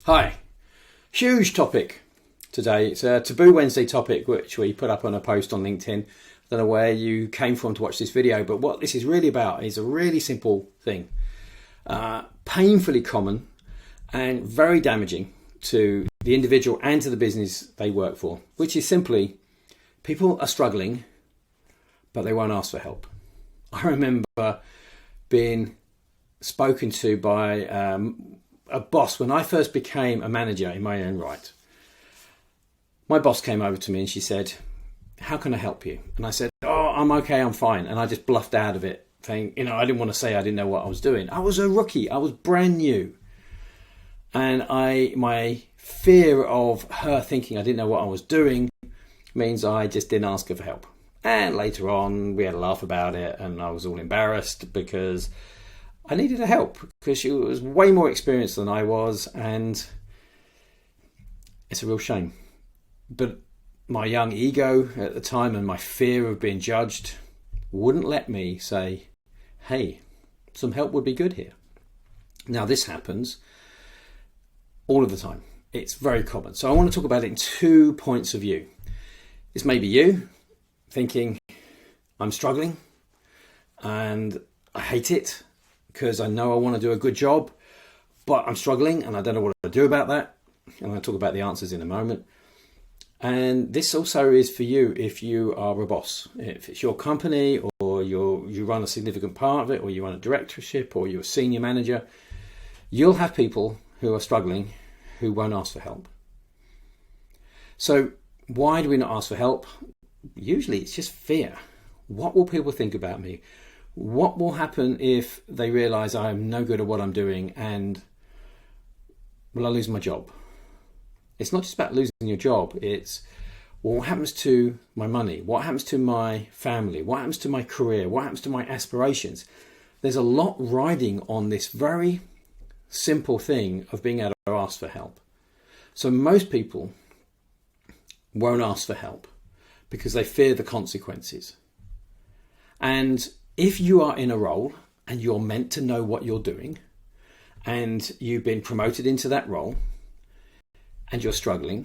Hi, huge topic today. It's a Taboo Wednesday topic which we put up on a post on LinkedIn. I don't know where you came from to watch this video, but what this is really about is a really simple thing. Painfully common and very damaging to the individual and to the business they work for, which is simply people are struggling but they won't ask for help. I remember being spoken to by a boss when I first became a manager in my own right. My boss came over to me and she said, "How can I help you?" And I said, "Oh, I'm okay, I'm fine." And I just bluffed out of it, saying, I didn't want to say I didn't know what I was doing. I was a rookie, I was brand new. And my fear of her thinking I didn't know what I was doing means I just didn't ask her for help. And later on, we had a laugh about it and I was all embarrassed because I needed her help because she was way more experienced than I was, and it's a real shame. But my young ego at the time and my fear of being judged wouldn't let me say, "Hey, some help would be good here." Now this happens all of the time. It's very common. So I want to talk about it in 2 points of view. This may be you thinking, I'm struggling and I hate it because I know I want to do a good job, but I'm struggling and I don't know what to do about that. I'm going to talk about the answers in a moment. And this also is for you if you are a boss. If it's your company or you run a significant part of it, or you run a directorship, or you're a senior manager, you'll have people who are struggling who won't ask for help. So why do we not ask for help? Usually it's just fear. What will people think about me? What will happen if they realise I am no good at what I'm doing, and will I lose my job? It's not just about losing your job. It's, well, what happens to my money? What happens to my family? What happens to my career? What happens to my aspirations? There's a lot riding on this very simple thing of being able to ask for help. So most people won't ask for help because they fear the consequences. And if you are in a role and you're meant to know what you're doing and you've been promoted into that role and you're struggling,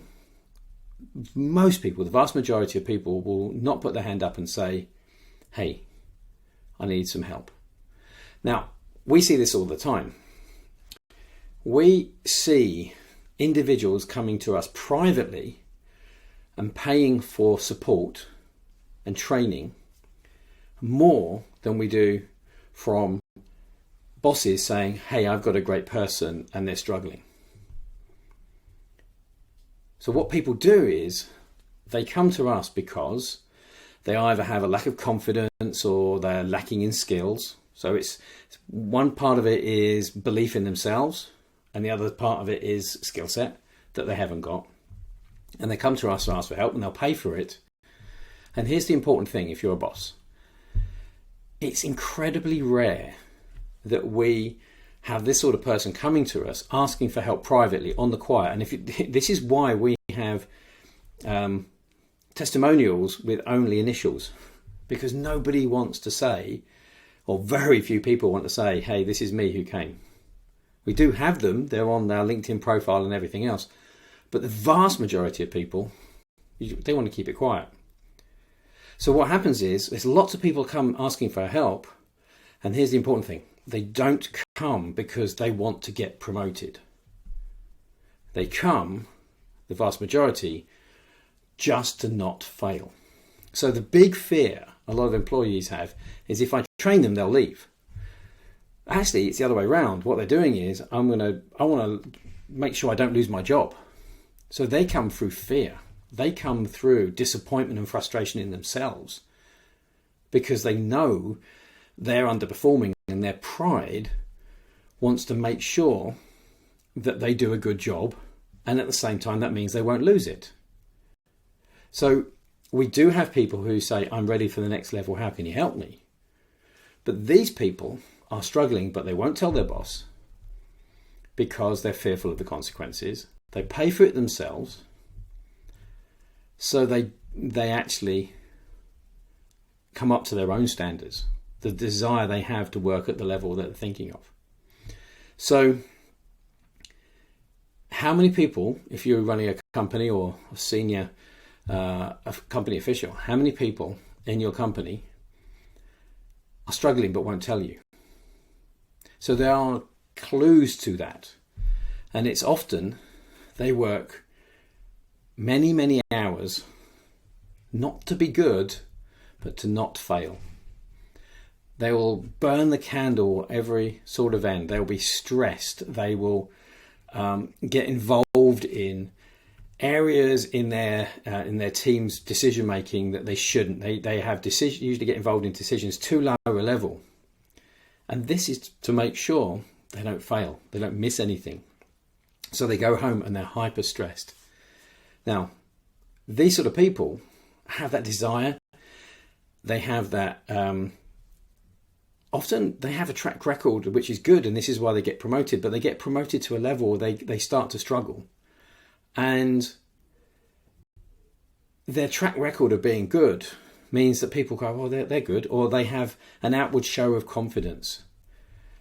most people, the vast majority of people, will not put their hand up and say, "Hey, I need some help." Now, we see this all the time. We see individuals coming to us privately and paying for support and training more than we do from bosses saying, "Hey, I've got a great person and they're struggling." So what people do is they come to us because they either have a lack of confidence or they're lacking in skills. So it's one part of it is belief in themselves, and the other part of it is skill set that they haven't got. And they come to us and ask for help, and they'll pay for it. And here's the important thing if you're a boss. It's incredibly rare that we have this sort of person coming to us asking for help privately on the quiet. And this is why we have testimonials with only initials, because nobody wants to say, or very few people want to say, "Hey, this is me who came." We do have them, they're on our LinkedIn profile and everything else, but the vast majority of people, they want to keep it quiet. So what happens is there's lots of people come asking for help, and here's the important thing: they don't come because they want to get promoted. They come, the vast majority, just to not fail. So the big fear a lot of employees have is if I train them, they'll leave. Actually, it's the other way around. What they're doing is I want to make sure I don't lose my job. So they come through fear. They come through disappointment and frustration in themselves because they know they're underperforming, and their pride wants to make sure that they do a good job, and at the same time that means they won't lose it. So we do have people who say, "I'm ready for the next level, how can you help me?" But these people are struggling, but they won't tell their boss because they're fearful of the consequences. They pay for it themselves, so they actually come up to their own standards, the desire they have to work at the level that they're thinking of. So How many people, if you're running a company or a senior a company official, how many people in your company are struggling but won't tell you? So there are clues to that. And it's often they work many, many hours not to be good, but to not fail. They will burn the candle every sort of end. They'll be stressed. They will get involved in areas in their team's decision making that they shouldn't. They have usually get involved in decisions too low a level, and this is to make sure they don't fail. They don't miss anything. So they go home and they're hyper stressed. Now, these sort of people have that desire. They have that. Often they have a track record which is good, and this is why they get promoted, but they get promoted to a level where they start to struggle. And their track record of being good means that people go, well, they're good, or they have an outward show of confidence.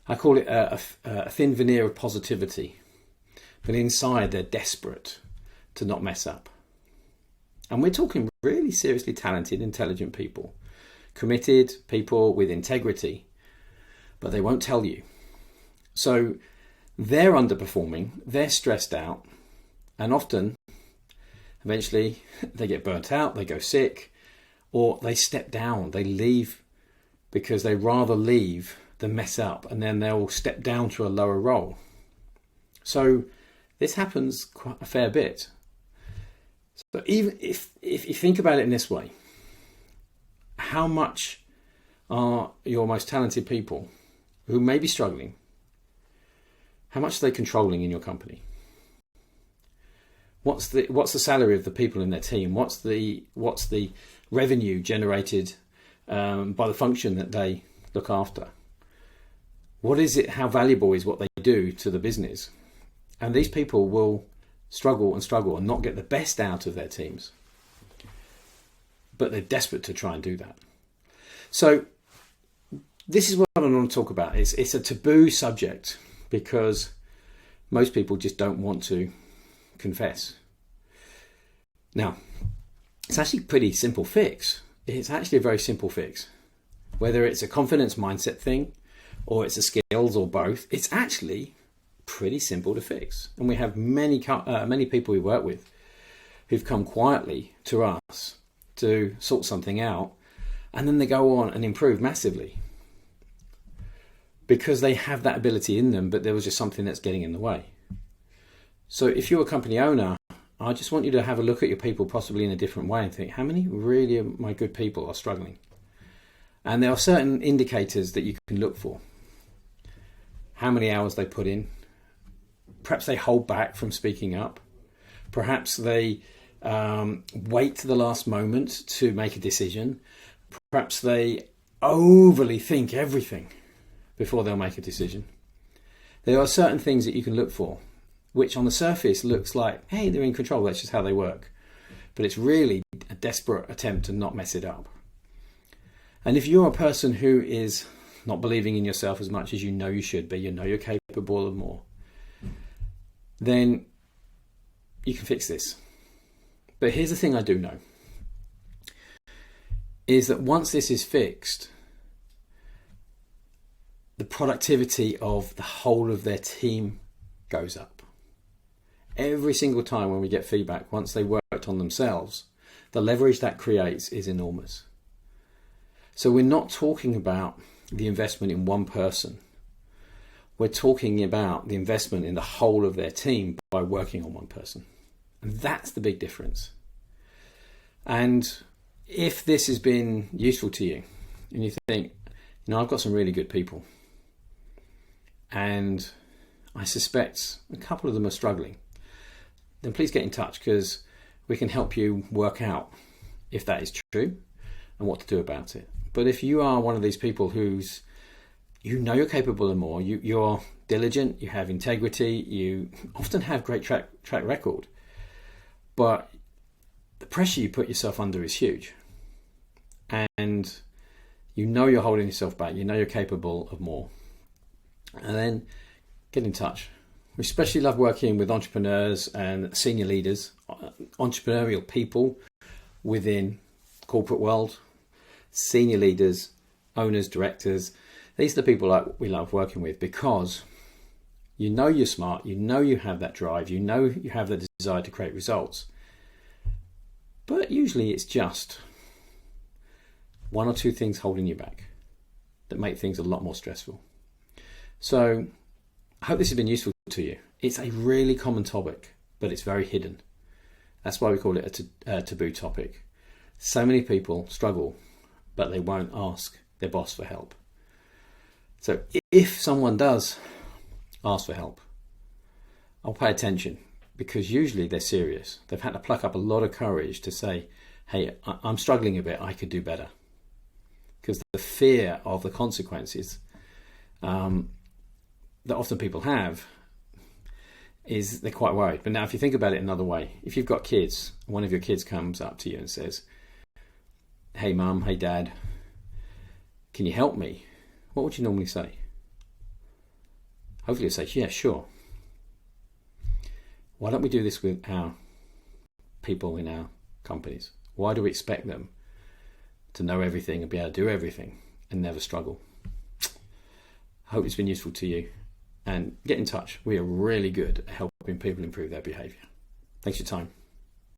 I call it a thin veneer of positivity, but inside they're desperate to not mess up. And we're talking really seriously talented, intelligent people, committed people with integrity, but they won't tell you. So they're underperforming, they're stressed out, and often, eventually, they get burnt out, they go sick, or they step down, they leave because they rather leave than mess up, and then they'll step down to a lower role. So this happens quite a fair bit. So even if you think about it in this way, how much are your most talented people who may be struggling, how much are they controlling in your company? What's the salary of the people in their team? What's the revenue generated by the function that they look after? What is it? How valuable is what they do to the business? And these people will struggle and not get the best out of their teams, but they're desperate to try and do that. So this is what I want to talk about. It's a taboo subject because most people just don't want to confess. Now, it's actually a pretty simple fix. It's actually a very simple fix. Whether it's a confidence mindset thing or it's a skills or both, it's actually pretty simple to fix. And we have many people we work with who've come quietly to us to sort something out, and then they go on and improve massively because they have that ability in them, but there was just something that's getting in the way. So if you're a company owner, I just want you to have a look at your people possibly in a different way and think, how many really of my good people are struggling? And there are certain indicators that you can look for. How many hours they put in. Perhaps they hold back from speaking up. Perhaps they wait to the last moment to make a decision. Perhaps they overly think everything before they'll make a decision. There are certain things that you can look for, which on the surface looks like, hey, they're in control, that's just how they work. But it's really a desperate attempt to not mess it up. And if you're a person who is not believing in yourself as much as you know you should be, you know you're capable of more, then you can fix this. But here's the thing I do know, is that once this is fixed, the productivity of the whole of their team goes up. Every single time when we get feedback, once they worked on themselves, the leverage that creates is enormous. So we're not talking about the investment in one person. We're talking about the investment in the whole of their team by working on one person. And that's the big difference. And if this has been useful to you, and you think, I've got some really good people, and I suspect a couple of them are struggling, then please get in touch, because we can help you work out if that is true and what to do about it. But if you are one of these people who's, you're capable of more, you're diligent, you have integrity, you often have great track record, but the pressure you put yourself under is huge, and you're holding yourself back, you're capable of more, and then get in touch. We especially love working with entrepreneurs and senior leaders, entrepreneurial people within the corporate world, senior leaders, owners, directors. These are the people that we love working with because you know you're smart, you know you have that drive, you know you have the desire to create results. But usually it's just one or two things holding you back that make things a lot more stressful. So I hope this has been useful to you. It's a really common topic, but it's very hidden. That's why we call it a taboo topic. So many people struggle, but they won't ask their boss for help. So if someone does ask for help, I'll pay attention, because usually they're serious. They've had to pluck up a lot of courage to say, hey, I'm struggling a bit, I could do better. Because the fear of the consequences that often people have is they're quite worried. But now if you think about it another way, if you've got kids, one of your kids comes up to you and says, hey mum, hey dad, can you help me? What would you normally say? Hopefully you'll say, yeah, sure. Why don't we do this with our people in our companies? Why do we expect them to know everything and be able to do everything and never struggle? I hope it's been useful to you, and get in touch. We are really good at helping people improve their behaviour. Thanks for your time.